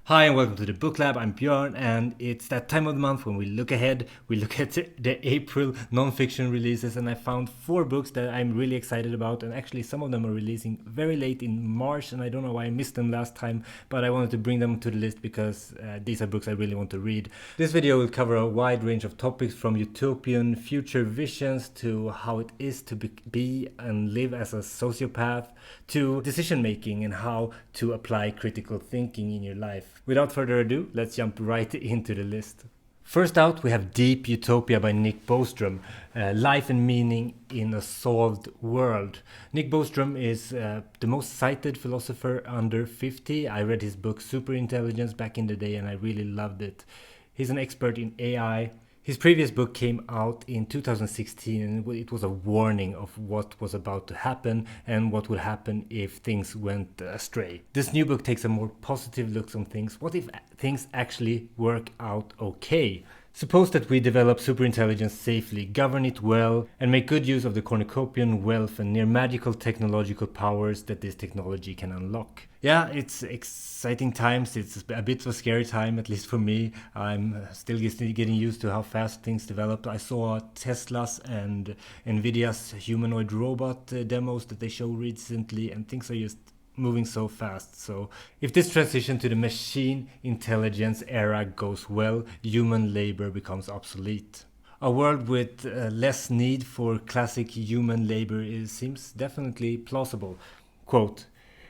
Hi and welcome to the Booklab. I'm Björn, and it's that time of the month when we look ahead. We look at the April non-fiction releases, and I found 4 books that I'm really excited about. And actually, some of them are releasing very late in March, and I don't know why I missed them last time, but I wanted to bring them to the list because these are books I really want to read. This video will cover a wide range of topics, from utopian future visions to how it is to be and live as a sociopath, to decision making and how to apply critical thinking in your life. Without further ado, let's jump right into the list. First out, we have Deep Utopia by Nick Bostrom, Life and Meaning in a Solved World. Nick Bostrom is the most cited philosopher under 50. I read his book Superintelligence back in the day and I really loved it. He's an expert in AI. His previous book came out in 2016 and it was a warning of what was about to happen and what would happen if things went astray. This new book takes a more positive look on things. What if things actually work out okay? Suppose that we develop superintelligence safely, govern it well, and make good use of the cornucopian wealth and near magical technological powers that this technology can unlock. Yeah, it's exciting times. It's a bit of a scary time, at least for me. I'm still getting used to how fast things develop. I saw Tesla's and Nvidia's humanoid robot demos that they showed recently, and things are just moving so fast. So if this transition to the machine intelligence era goes well, human labor becomes obsolete. A world with less need for classic human labor seems definitely plausible. Quote,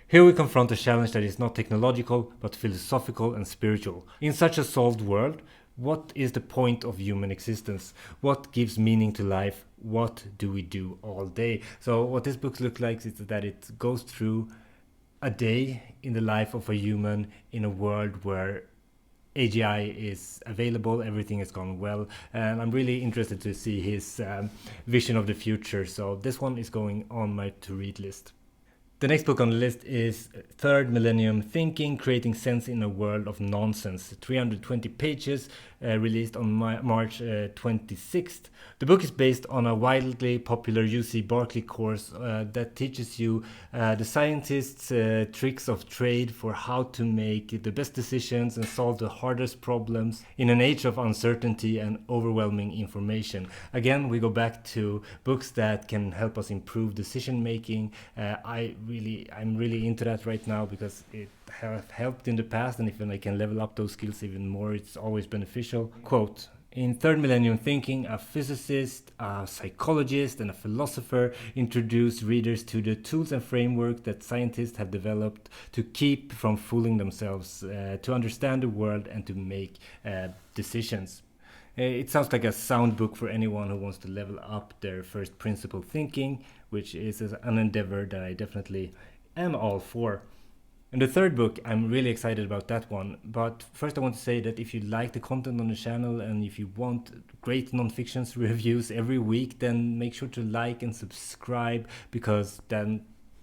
"Here we confront a challenge that is not technological but philosophical and spiritual. In such a solved world, what is the point of human existence? What gives meaning to life? What do we do all day?" So what this book looks like is that it goes through a day in the life of a human in a world where AGI is available, everything has gone well, and I'm really interested to see his vision of the future. So this one is going on my to-read list. The next book on the list is Third Millennium Thinking, Creating Sense in a World of Nonsense. 320 pages, released on March 26th. The book is based on a widely popular UC Berkeley course that teaches you the scientists' tricks of trade for how to make the best decisions and solve the hardest problems in an age of uncertainty and overwhelming information. Again, we go back to books that can help us improve decision making. I'm really into that right now because it has helped in the past, and if I can level up those skills even more, it's always beneficial. Quote, "In Third Millennium Thinking, a physicist, a psychologist, and a philosopher introduce readers to the tools and framework that scientists have developed to keep from fooling themselves, to understand the world and to make decisions." It sounds like a sound book for anyone who wants to level up their first principle thinking, which is an endeavor that I definitely am all for. And the third book, I'm really excited about that one. But first I want to say that if you like the content on the channel and if you want great non-fictions reviews every week, then make sure to like and subscribe, because then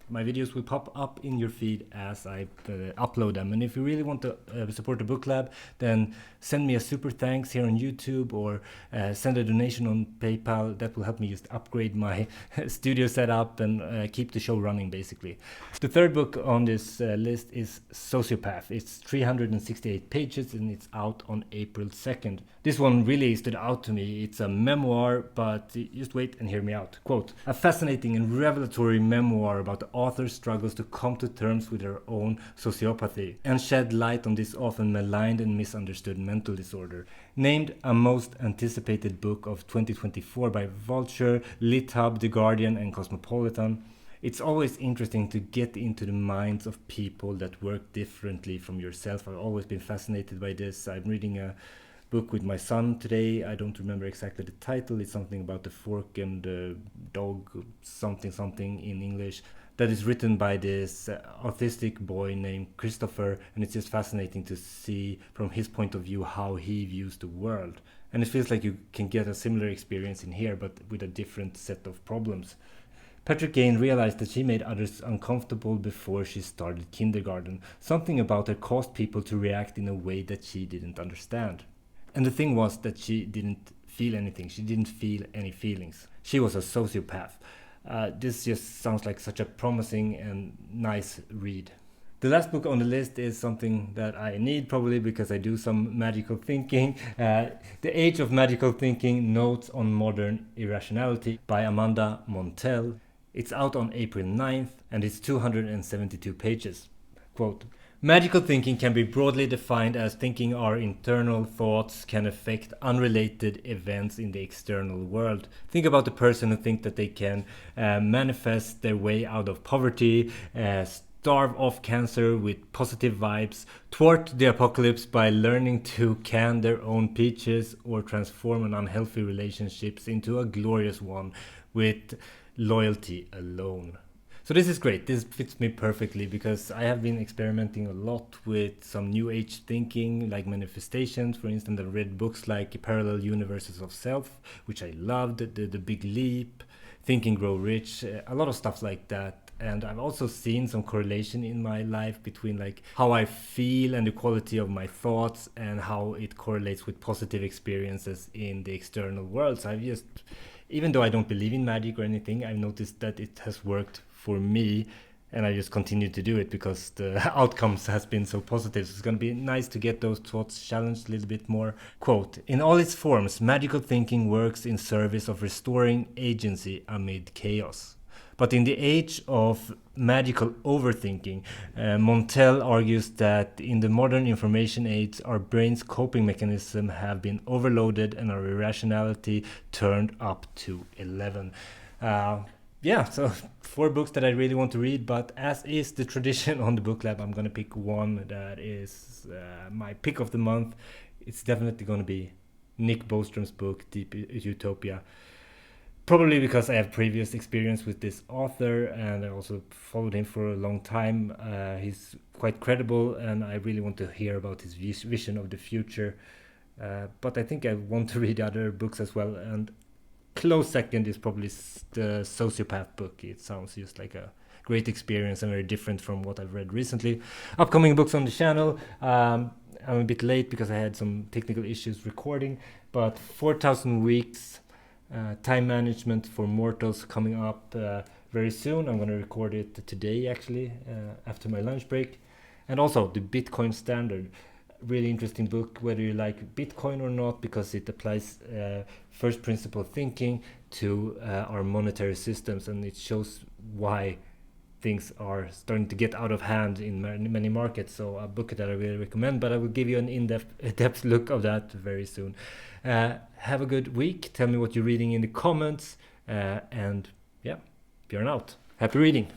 my videos will pop up in your feed as I upload them. And if you really want to support the Booklab, then send me a super thanks here on YouTube, or send a donation on PayPal. That will help me just upgrade my studio setup and keep the show running, basically. The third book on this list is Sociopath. It's 368 pages and it's out on April 2nd. This one really stood out to me. It's a memoir, but just wait and hear me out. Quote, "A fascinating and revelatory memoir about the author's struggles to come to terms with her own sociopathy and shed light on this often maligned and misunderstood mental disorder. Named a most anticipated book of 2024 by Vulture, LitHub, The Guardian, and Cosmopolitan. It's always interesting to get into the minds of people that work differently from yourself. I've always been fascinated by this. I'm reading a book with my son today. I don't remember exactly the title. It's something about the fork and the dog, something in English, that is written by this autistic boy named Christopher, and it's just fascinating to see from his point of view how he views the world. And it feels like you can get a similar experience in here, but with a different set of problems. Patric Gagne realized that she made others uncomfortable before she started kindergarten. Something about her caused people to react in a way that she didn't understand. And the thing was that she didn't feel anything. She didn't feel any feelings. She was a sociopath. This just sounds like such a promising and nice read. The last book on the list is something that I need, probably because I do some magical thinking. The Age of Magical Thinking, Notes on Modern Irrationality by Amanda Montell. It's out on April 9th and it's 272 pages. Quote, magical thinking can be broadly defined as thinking our internal thoughts can affect unrelated events in the external world. Think about the person who thinks that they can manifest their way out of poverty, starve off cancer with positive vibes, thwart the apocalypse by learning to can their own peaches, or transform an unhealthy relationships into a glorious one with loyalty alone. So this is great. This fits me perfectly because I have been experimenting a lot with some new age thinking, like manifestations. For instance, I've read books like Parallel Universes of Self, which I loved, the Big Leap, Think and Grow Rich, a lot of stuff like that. And I've also seen some correlation in my life between like how I feel and the quality of my thoughts and how it correlates with positive experiences in the external world. So I've just, even though I don't believe in magic or anything, I've noticed that it has worked for me, and I just continue to do it because the outcomes has been so positive. So it's going to be nice to get those thoughts challenged a little bit more. Quote, in all its forms, magical thinking works in service of restoring agency amid chaos. But in the age of magical overthinking, Montell argues that in the modern information age, our brain's coping mechanism have been overloaded and our irrationality turned up to 11. So 4 books that I really want to read, but as is the tradition on the Booklab, I'm going to pick one that is my pick of the month. It's definitely going to be Nick Bostrom's book, Deep Utopia. Probably because I have previous experience with this author and I also followed him for a long time. He's quite credible and I really want to hear about his vision of the future. But I think I want to read other books as well. And close second is probably the Sociopath book. It sounds just like a great experience and very different from what I've read recently. Upcoming books on the channel. I'm a bit late because I had some technical issues recording, but 4,000 Weeks, Time Management for Mortals coming up very soon. I'm going to record it today actually, after my lunch break. And also the Bitcoin Standard. Really interesting book, whether you like Bitcoin or not, because it applies first principle thinking to our monetary systems, and it shows why things are starting to get out of hand in many markets. So a book that I really recommend, but I will give you an in-depth look of that very soon. Have a good week. Tell me what you're reading in the comments, and yeah, björn out. Happy reading.